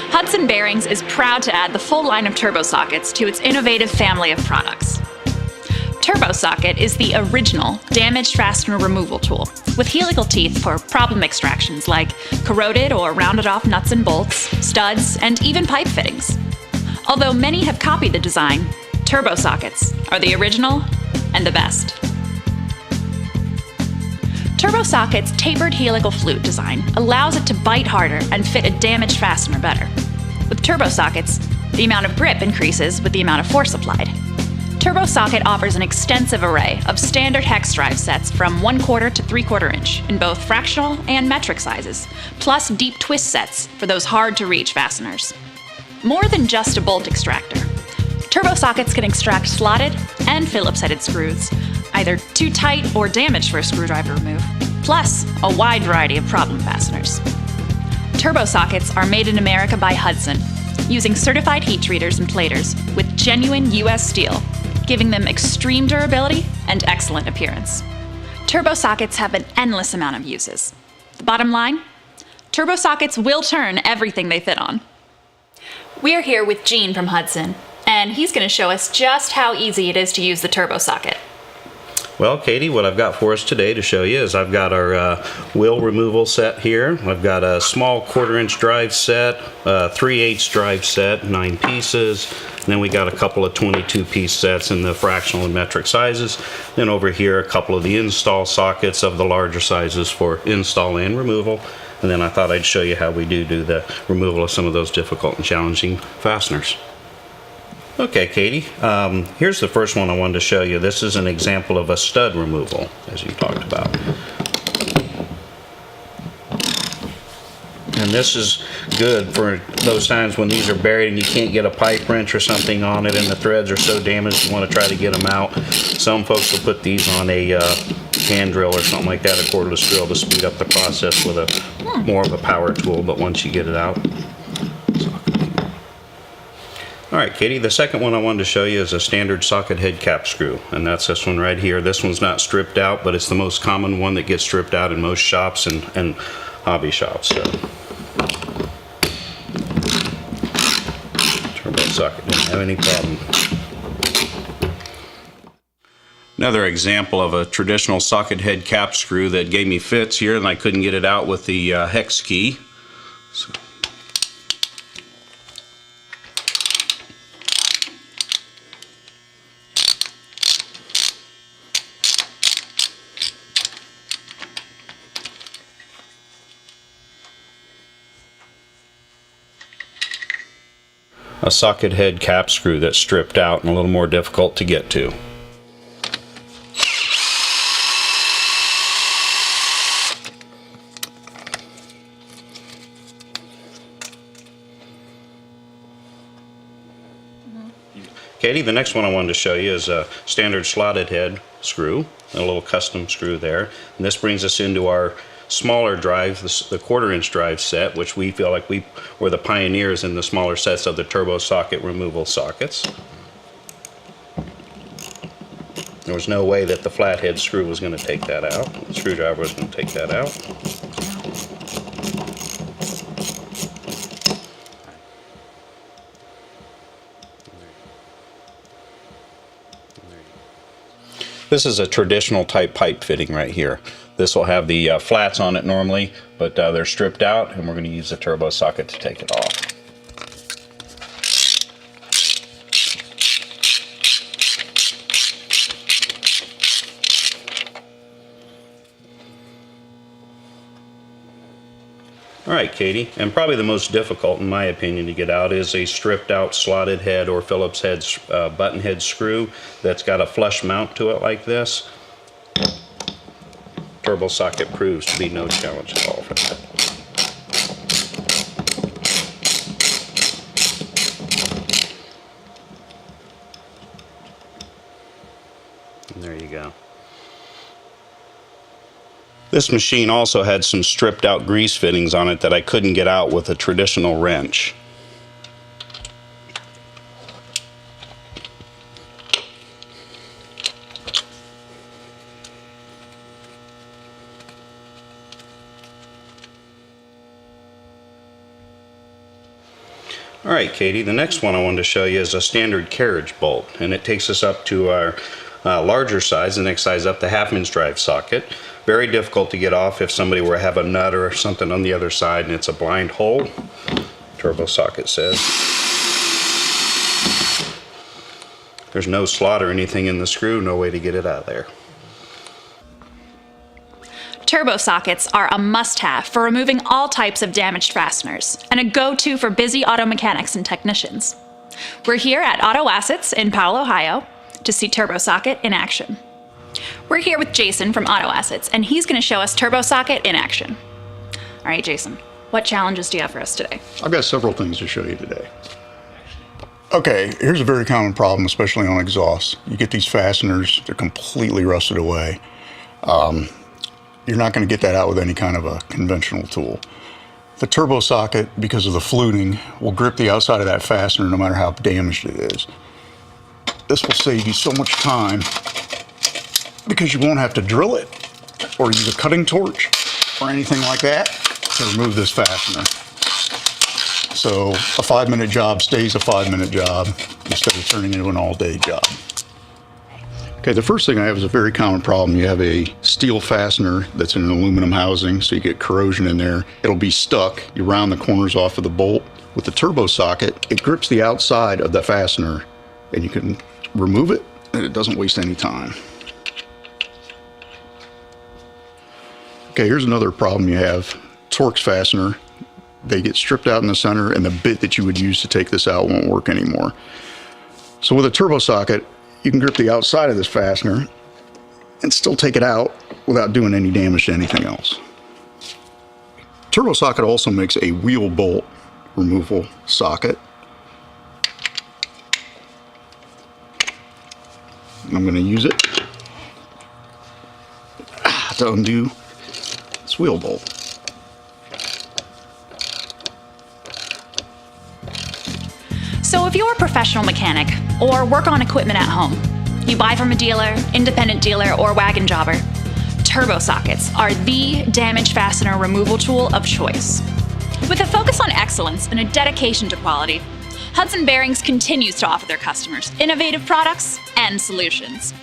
Hudson Bearings is proud to add the full line of TurboSockets to its innovative family of products. TurboSocket is the original damaged fastener removal tool, with helical teeth for problem extractions like corroded or rounded off nuts and bolts, studs, and even pipe fittings. Although many have copied the design, TurboSockets are the original and the best. TurboSocket's tapered helical flute design allows it to bite harder and fit a damaged fastener better. With TurboSockets, the amount of grip increases with the amount of force applied. TurboSocket offers an extensive array of standard hex drive sets from 1/4 to 3/4 inch in both fractional and metric sizes, plus deep twist sets for those hard-to-reach fasteners. More than just a bolt extractor, TurboSockets can extract slotted and Phillips-headed screws, either too tight or damaged for a screwdriver to remove, plus a wide variety of problem fasteners. TurboSockets are made in America by Hudson, using certified heat treaters and platers with genuine US steel, giving them extreme durability and excellent appearance. TurboSockets have an endless amount of uses. The bottom line? TurboSockets will turn everything they fit on. We're here with Gene from Hudson, and he's going to show us just how easy it is to use the TurboSocket. Well, Katie, what I've got for us today to show you is I've got our wheel removal set here. I've got a small 1/4 inch drive set, 3/8 drive set, 9 pieces. And then we got a couple of 22 piece sets in the fractional and metric sizes. Then over here, a couple of the install sockets of the larger sizes for install and removal. And then I thought I'd show you how we do the removal of some of those difficult and challenging fasteners. Okay, Katie, here's the first one I wanted to show you. This is an example of a stud removal, as you talked about. And this is good for those times when these are buried and you can't get a pipe wrench or something on it and the threads are so damaged you want to try to get them out. Some folks will put these on a hand drill or something like that, a cordless drill, to speed up the process with a more of a power tool, but once you get it out. Alright, Katie, the second one I wanted to show you is a standard socket head cap screw, and that's this one right here. This one's not stripped out, but it's the most common one that gets stripped out in most shops and hobby shops. So, TurboSocket didn't have any problem. Another example of a traditional socket head cap screw that gave me fits here, and I couldn't get it out with the hex key. So, a socket head cap screw that's stripped out and a little more difficult to get to. Katie, the next one I wanted to show you is a standard slotted head screw, a little custom screw there. And this brings us into our smaller drive, the 1/4 inch drive set, which we feel like we were the pioneers in the smaller sets of the TurboSocket removal sockets. There was no way that the flathead screw was going to take that out. The screwdriver was going to take that out. This is a traditional type pipe fitting right here. This will have the flats on it normally, but they're stripped out, and we're going to use the TurboSocket to take it off. Alright, Katie, and probably the most difficult in my opinion to get out is a stripped out slotted head or Phillips head button head screw that's got a flush mount to it like this. TurboSocket proves to be no challenge at all for that. And there you go. This machine also had some stripped out grease fittings on it that I couldn't get out with a traditional wrench. All right, Katie, the next one I wanted to show you is a standard carriage bolt, and it takes us up to our larger size, the next size up, the 1/2" drive socket. Very difficult to get off if somebody were to have a nut or something on the other side and it's a blind hole. TurboSocket says. There's no slot or anything in the screw, no way to get it out of there. TurboSockets are a must-have for removing all types of damaged fasteners and a go-to for busy auto mechanics and technicians. We're here at Auto Assets in Powell, Ohio to see TurboSocket in action. We're here with Jason from Auto Assets, and he's going to show us TurboSocket in action. All right, Jason, what challenges do you have for us today? I've got several things to show you today. Okay, here's a very common problem, especially on exhausts. You get these fasteners, they're completely rusted away. You're not going to get that out with any kind of a conventional tool. The TurboSocket, because of the fluting, will grip the outside of that fastener no matter how damaged it is. This will save you so much time because you won't have to drill it or use a cutting torch or anything like that to remove this fastener. So a 5-minute job stays a 5-minute job instead of turning into an all-day job. Okay, the first thing I have is a very common problem. You have a steel fastener that's in an aluminum housing, so you get corrosion in there. It'll be stuck. You round the corners off of the bolt. With the TurboSocket, it grips the outside of the fastener, and you can remove it, and it doesn't waste any time. Okay, here's another problem you have. Torx fastener. They get stripped out in the center, and the bit that you would use to take this out won't work anymore. So with a TurboSocket, you can grip the outside of this fastener and still take it out without doing any damage to anything else. TurboSocket also makes a wheel bolt removal socket. I'm going to use it to undo this wheel bolt. So if you're a professional mechanic or work on equipment at home, you buy from a dealer, independent dealer, or wagon jobber, TurboSockets are the damage fastener removal tool of choice. With a focus on excellence and a dedication to quality, Hudson Bearings continues to offer their customers innovative products and solutions.